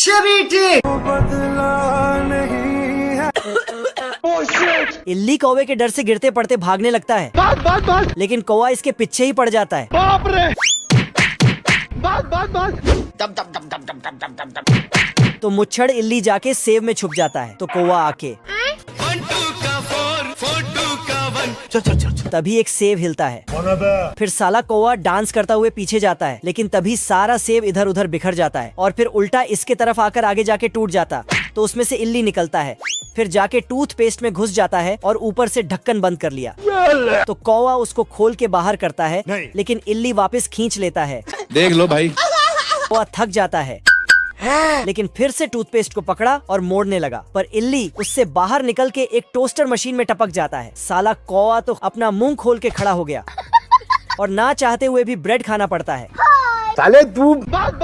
चबीटे। इल्ली कौवे के डर से गिरते पड़ते भागने लगता है। बस। लेकिन कौवा इसके पीछे ही पड़ जाता है। बाप रे। बस। तो मुच्छड़ इल्ली जाके सेव में छुप जाता है। तो कौवा आके तभी एक सेव हिलता है। फिर साला कौवा डांस करता हुए पीछे जाता है, लेकिन तभी सारा सेव इधर उधर बिखर जाता है और फिर उल्टा इसके तरफ आकर आगे जाके टूट जाता। तो उसमें से इल्ली निकलता है, फिर जाके टूथपेस्ट में घुस जाता है और ऊपर से ढक्कन बंद कर लिया। तो कौवा उसको खोल के बाहर करता है, लेकिन इल्ली वापस खींच लेता है। देख लो भाई। कौवा थक जाता है, लेकिन फिर से टूथपेस्ट को पकड़ा और मोड़ने लगा, पर इल्ली उससे बाहर निकल के एक टोस्टर मशीन में टपक जाता है। साला कौवा तो अपना मुंह खोल के खड़ा हो गया और ना चाहते हुए भी ब्रेड खाना पड़ता है। साले तू। बस।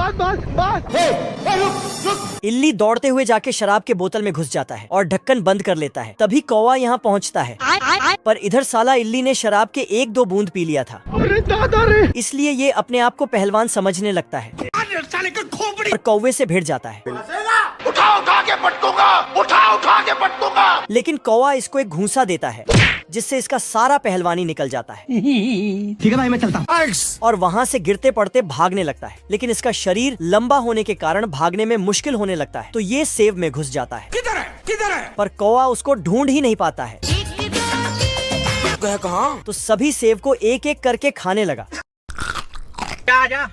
इल्ली दौड़ते हुए जाके शराब के बोतल में घुस जाता है और ढक्कन बंद कर लेता है। तभी कौवा यहाँ पहुँचता है, पर इधर साला इल्ली ने शराब के 1-2 बूंद पी लिया था। अरे दादा रे। इसलिए ये अपने आप को पहलवान समझने लगता है और कौवे से भिड़ जाता है। उठा के पटकूंगा। लेकिन कौवा इसको एक घूंसा देता है, जिससे इसका सारा पहलवानी निकल जाता है। ठीक है भाई, मैं चलता हूँ। और वहाँ से गिरते पड़ते भागने लगता है, लेकिन इसका शरीर लंबा होने के कारण भागने में मुश्किल होने लगता है। तो ये सेव में घुस जाता है। किधर है? पर कौवा उसको ढूंढ ही नहीं पाता है। कहाँ? तो सभी सेव को एक एक करके खाने लगा। जा।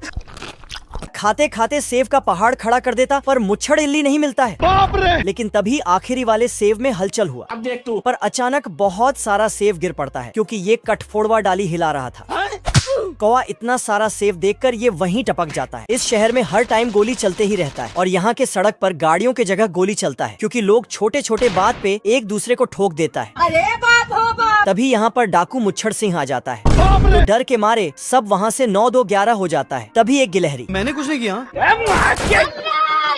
खाते खाते सेव का पहाड़ खड़ा कर देता, पर मुच्छड़ इल्ली नहीं मिलता है। बाप रे। लेकिन तभी आखिरी वाले सेव में हलचल हुआ। अब देख तू। पर अचानक बहुत सारा सेव गिर पड़ता है, क्योंकि ये कठफोड़वा डाली हिला रहा था। कौवा इतना सारा सेव देखकर ये वहीं टपक जाता है। इस शहर में हर टाइम गोली चलते ही रहता है और यहाँ के सड़क पर गाड़ियों के जगह गोली चलता है, क्योंकि लोग छोटे छोटे बात पे एक दूसरे को ठोक देता है। अरे बाप हो बाप। तभी यहाँ पर डाकू मुच्छड़ सिंह आ जाता है। तो डर के मारे सब वहाँ से 9-2-11 हो जाता है। तभी एक गिलहरी, मैंने कुछ नहीं किया।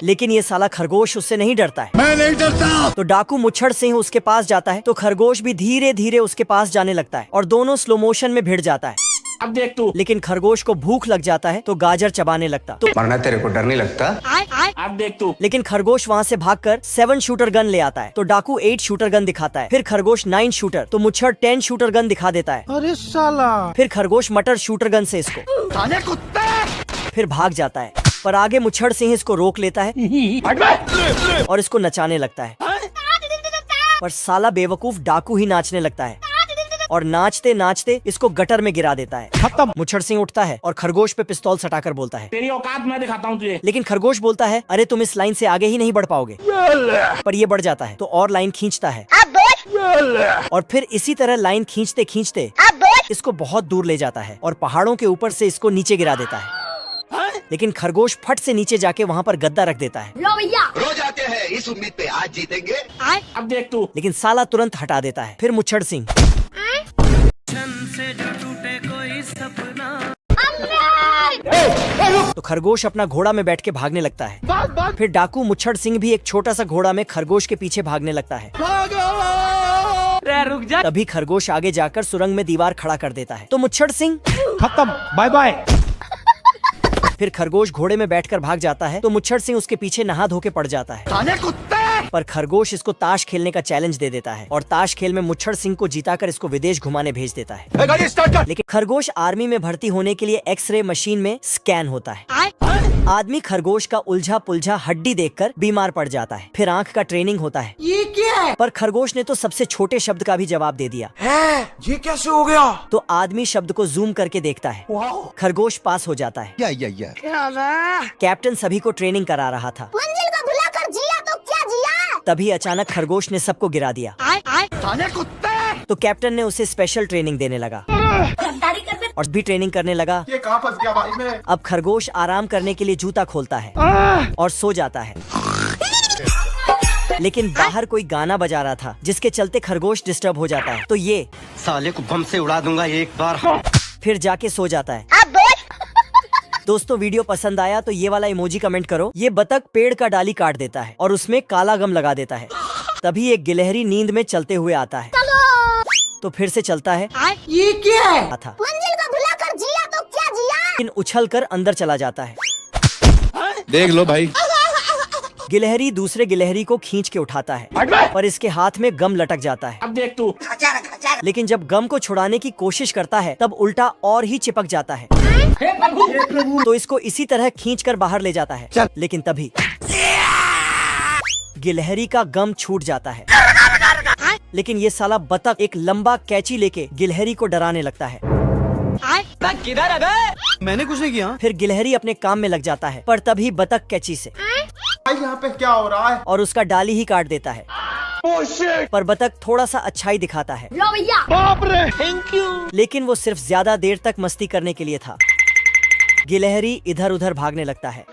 लेकिन ये साला खरगोश उससे नहीं डरता है। मैं नहीं डरता। तो डाकू मुच्छड़ सिंह उसके पास जाता है, तो खरगोश भी धीरे धीरे उसके पास जाने लगता है और दोनों स्लो मोशन में भिड़ जाता है। अब देख तू। लेकिन खरगोश को भूख लग जाता है, तो गाजर चबाने लगता। तो वरना तेरे को डर नहीं लगता? अब देख तू। लेकिन खरगोश वहाँ से भागकर 7 शूटर गन ले आता है। तो डाकू 8 शूटर गन दिखाता है। फिर खरगोश 9 शूटर, तो मुच्छड़ 10 शूटर गन दिखा देता है। अरे साला। फिर खरगोश मटर शूटर गन से इसको, साले कुत्ते। फिर भाग जाता है। पर आगे मुच्छड़ सिंह इसको रोक लेता है और इसको नचाने लगता है। पर साला बेवकूफ डाकू ही नाचने लगता है और नाचते नाचते इसको गटर में गिरा देता है। खत्म। मुच्छड़ सिंह उठता है और खरगोश पे पिस्तौल सटाकर बोलता है, तेरी औकात मैं दिखाता हूँ तुझे। लेकिन खरगोश बोलता है, अरे तुम इस लाइन से आगे ही नहीं बढ़ पाओगे। पर ये बढ़ जाता है, तो और लाइन खींचता है और फिर इसी तरह लाइन खींचते खींचते इसको बहुत दूर ले जाता है और पहाड़ों के ऊपर से इसको नीचे गिरा देता है। लेकिन खरगोश फट से नीचे जाके वहाँ पर गद्दा रख देता है। लो भैया। रोज आते हैं इस उम्मीद पे आज जीतेंगे। अब देख तू। लेकिन साला तुरंत हटा देता है। फिर मुच्छड़ सिंह तो खरगोश अपना घोड़ा में बैठ के भागने लगता है। बस। फिर डाकू मुच्छड़ सिंह भी एक छोटा सा घोड़ा में खरगोश के पीछे भागने लगता है। रुक जा। तभी खरगोश आगे जाकर सुरंग में दीवार खड़ा कर देता है। तो मुच्छड़ सिंह खत्म। Bye bye. फिर खरगोश घोड़े में बैठकर भाग जाता है, तो मुच्छड़ सिंह उसके पीछे नहा धो के पड़ जाता है। साले कुत्ते। पर खरगोश इसको ताश खेलने का चैलेंज दे देता है और ताश खेल में मुच्छड़ सिंह को जीताकर इसको विदेश घुमाने भेज देता है। गाड़ी स्टार्ट कर। लेकिन खरगोश आर्मी में भर्ती होने के लिए एक्सरे मशीन में स्कैन होता है। आदमी खरगोश का उलझा पुलझा हड्डी देखकर बीमार पड़ जाता है। फिर आंख का ट्रेनिंग होता है। ये क्या है? पर खरगोश ने तो सबसे छोटे शब्द का भी जवाब दे दिया। ये कैसे हो गया? तो आदमी शब्द को जूम करके देखता है। खरगोश पास हो जाता है। कैप्टन सभी को ट्रेनिंग करा रहा था। मंजिल को भुलाकर जिया तो क्या जिया? तभी अचानक खरगोश ने सबको गिरा दिया। साले कुत्ते। तो कैप्टन ने उसे स्पेशल ट्रेनिंग देने लगा गद्दारी करते। और भी ट्रेनिंग करने लगा। ये कहाँ फंस गया भाई मैं? अब खरगोश आराम करने के लिए जूता खोलता है और सो जाता है। लेकिन बाहर कोई गाना बजा रहा था, जिसके चलते खरगोश डिस्टर्ब हो जाता है। तो ये साले को बम से उड़ा दूंगा एक बार। फिर जाके सो जाता है। दोस्तों वीडियो पसंद आया तो ये वाला इमोजी कमेंट करो। ये बतख पेड़ का डाली काट देता है और उसमें काला गम लगा देता है। तभी एक गिलहरी नींद में चलते हुए आता है। तो फिर से चलता है। ये क्या है? मंजिल को भुलाकर जिया तो क्या जिया? लेकिन उछल कर अंदर चला जाता है। देख लो भाई। गिलहरी दूसरे गिलहरी को खींच के उठाता है, पर इसके हाथ में गम लटक जाता है। अब देख तू। लेकिन जब गम को छुड़ाने की कोशिश करता है तब उल्टा और ही चिपक जाता है। तो इसको इसी तरह खींच कर बाहर ले जाता है। लेकिन तभी गिलहरी का गम छूट जाता है। लेकिन ये साला बतख एक लंबा कैंची लेके गिलहरी को डराने लगता है। मैंने कुछ नहीं किया। फिर गिलहरी अपने काम में लग जाता है, पर तभी बतख कैंची से भाई यहाँ पे क्या हो रहा है? और उसका डाली ही काट देता है। पर बतख थोड़ा सा अच्छाई दिखाता है, लो भैया। बाप रे, थैंक यू। लेकिन वो सिर्फ ज्यादा देर तक मस्ती करने के लिए था। गिलहरी इधर उधर भागने लगता है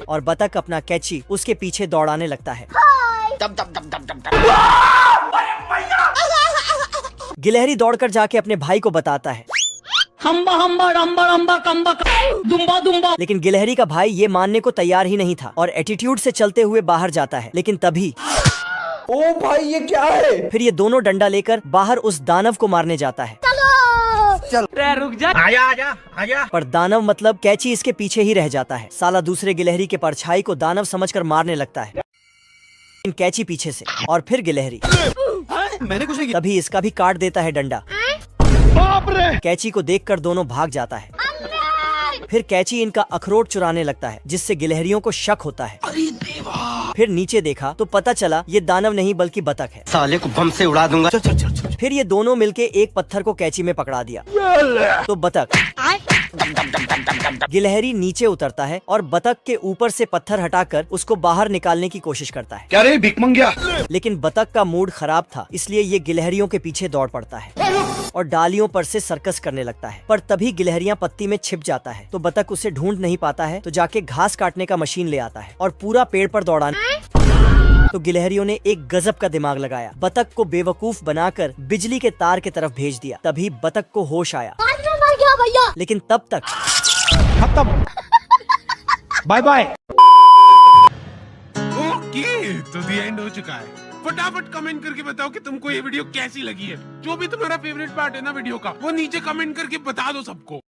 और बतख अपना कैंची उसके पीछे दौड़ाने लगता है। गिलहरी दौड़कर जाके अपने भाई को बताता है। हम्बा हम्बा रम्बा रम्बा कम्बा दुम्बा दुम्बा। लेकिन गिलहरी का भाई ये मानने को तैयार ही नहीं था और एटीट्यूड से चलते हुए बाहर जाता है। लेकिन तभी ओ भाई ये क्या है? फिर ये दोनों डंडा लेकर बाहर उस दानव को मारने जाता है। रुक जा। आजा आजा आजा। पर दानव मतलब कैंची इसके पीछे ही रह जाता है। साला दूसरे गिलहरी के परछाई को दानव समझकर मारने लगता है, इन कैंची पीछे से। और फिर गिलहरी मैंने कुछ नहीं किया। तभी इसका भी काट देता है डंडा। बाप रे। कैंची को देखकर दोनों भाग जाता है। फिर कैंची इनका अखरोट चुराने लगता है, जिससे गिलहरियों को शक होता है। फिर नीचे देखा तो पता चला ये दानव नहीं बल्कि बतख है। साले को बम से उड़ा दूंगा। फिर ये दोनों मिलके एक पत्थर को कैंची में पकड़ा दिया। तो बतख गिलहरी नीचे उतरता है और बतख के ऊपर से पत्थर हटाकर उसको बाहर निकालने की कोशिश करता है। क्या रे भिख मंगिया? लेकिन बतख का मूड खराब था, इसलिए ये गिलहरियों के पीछे दौड़ पड़ता है और डालियों पर से सर्कस करने लगता है। पर तभी गिलहरियां पत्ती में छिप जाता है, तो बतख उसे ढूंढ नहीं पाता है। तो जाके घास काटने का मशीन ले आता है और पूरा पेड़ पर दौड़ाने। तो गिलहरियों ने एक गजब का दिमाग लगाया। बतख को बेवकूफ बनाकर बिजली के तार की तरफ भेज दिया। तभी बतख को होश आया, मर गया भैया। लेकिन तब तक खत्म। Bye bye. ओके, तो द एंड हो चुका है। फटाफट कमेंट करके बताओ कि तुमको ये वीडियो कैसी लगी है। जो भी तुम्हारा फेवरेट पार्ट है ना वीडियो का, वो नीचे कमेंट करके बता दो सबको।